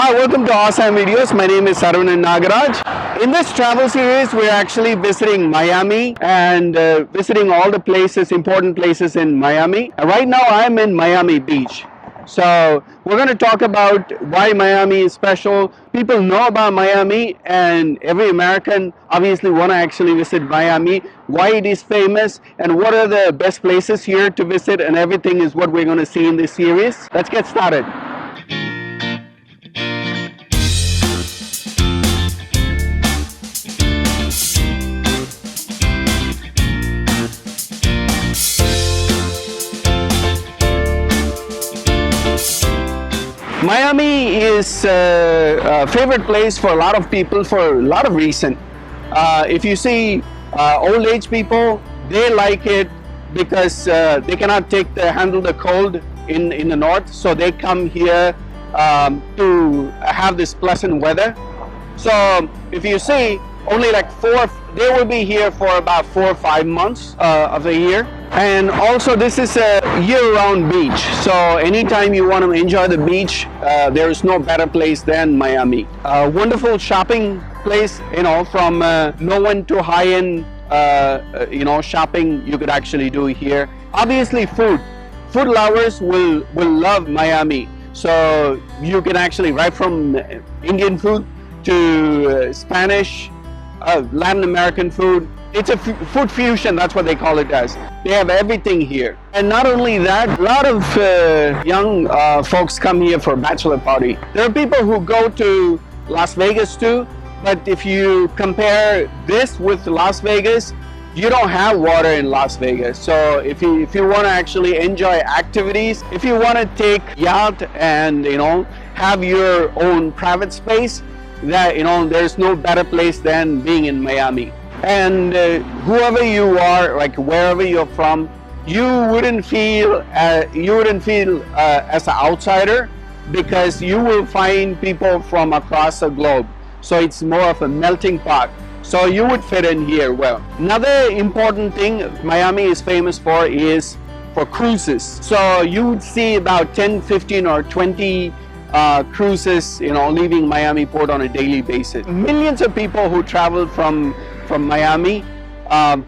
Hi, welcome to AweSam Videos. My name is Saravanan Nagaraj. In this travel series, we're actually visiting Miami and visiting all the places, important places in Miami. And right now, I'm in Miami Beach. So we're going to talk about why Miami is special. People know about Miami, and every American obviously want to actually visit Miami, why it is famous, and what are the best places here to visit, and everything is what we're going to see in this series. Let's get started. Miami is a favorite place for a lot of people for a lot of reasons. If you see old age people, they like it because they cannot handle the cold in the north, so they come here to have this pleasant weather. So if you see, only like they will be here for about 4 or 5 months of the year. And also this is a year-round beach, so anytime you want to enjoy the beach, there is no better place than Miami. A wonderful shopping place, from low-end to high-end, shopping you could actually do here. Obviously food lovers will love Miami, so you can actually, right from Indian food to Spanish, Latin American food. It's a food fusion, that's what they call it as. They have everything here. And not only that, a lot of young folks come here for a bachelor party. There are people who go to Las Vegas too, but if you compare this with Las Vegas, you don't have water in Las Vegas. So if you want to actually enjoy activities, if you want to take yacht and have your own private space, there's no better place than being in Miami. And whoever you are, like wherever you're from, you wouldn't feel as an outsider, because you will find people from across the globe. So it's more of a melting pot. So you would fit in here well. Another important thing Miami is famous for is for cruises. So you would see about 10, 15 or 20 cruises, leaving Miami port on a daily basis. Millions of people who travel from Miami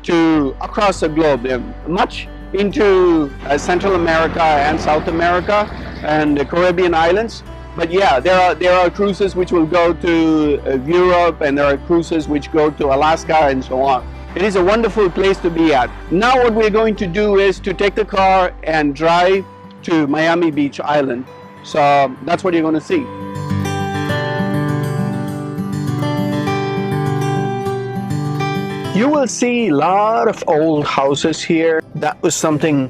to across the globe. They're much into Central America and South America and the Caribbean islands. But yeah, there are cruises which will go to Europe, and there are cruises which go to Alaska and so on. It is a wonderful place to be at. Now what we're going to do is to take the car and drive to Miami Beach Island. So that's what you're going to see. You will see a lot of old houses here. That was something,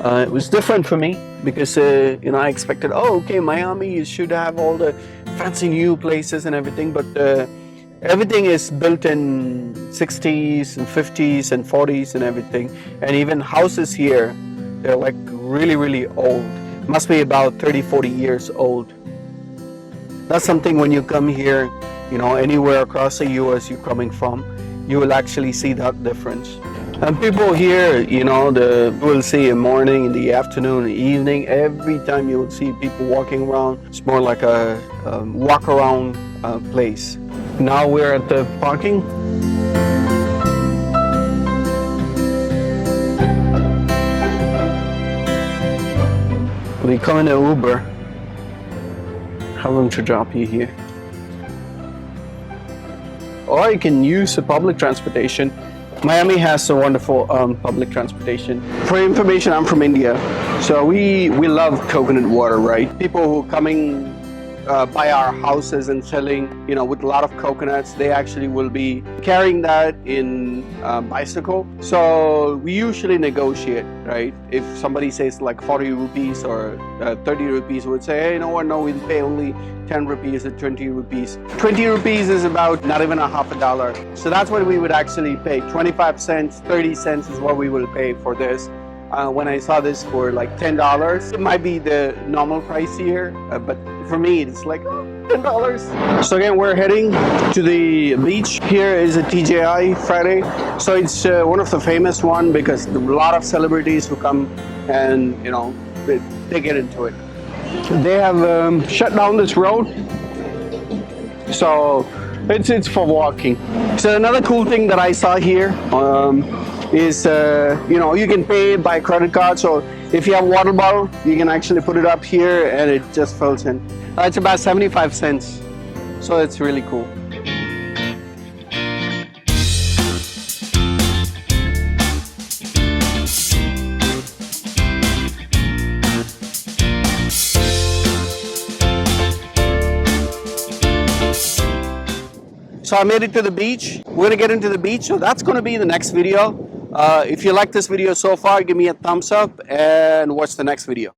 it was different for me, because I expected, Miami, you should have all the fancy new places and everything, but everything is built in 60s and 50s and 40s and everything. And even houses here, they're like really, really old. Must be about 30, 40 years old. That's something when you come here, anywhere across the US you're coming from, you will actually see that difference. And people here, you will see in morning, in the afternoon, in the evening, every time you will see people walking around. It's more like a walk around place. Now we're at the parking. We come in an Uber, have them to drop you here. Or you can use the public transportation. Miami has a wonderful public transportation. For information, I'm from India, so we love coconut water, right? People who coming by our houses and selling, with a lot of coconuts, they actually will be carrying that in bicycle. So we usually negotiate, right? If somebody says like 40 rupees or 30 rupees, we would say, hey, no, we'll pay only 10 rupees or 20 rupees. 20 rupees is about not even a half a dollar. So that's what we would actually pay. 25 cents, 30 cents is what we will pay for this. When I saw this for like $10, it might be the normal price here, but for me it's like $10. So again, we're heading to the beach. Here is a TGI Friday, so it's one of the famous one because a lot of celebrities who come and they get into it. They have shut down this road So it's for walking. So another cool thing that I saw here is you can pay by credit card. So if you have a water bottle, you can actually put it up here and it just fills in. It's about 75 cents. So it's really cool. So I made it to the beach. We're gonna get into the beach, so that's gonna be the next video. If you like this video so far, give me a thumbs up and watch the next video.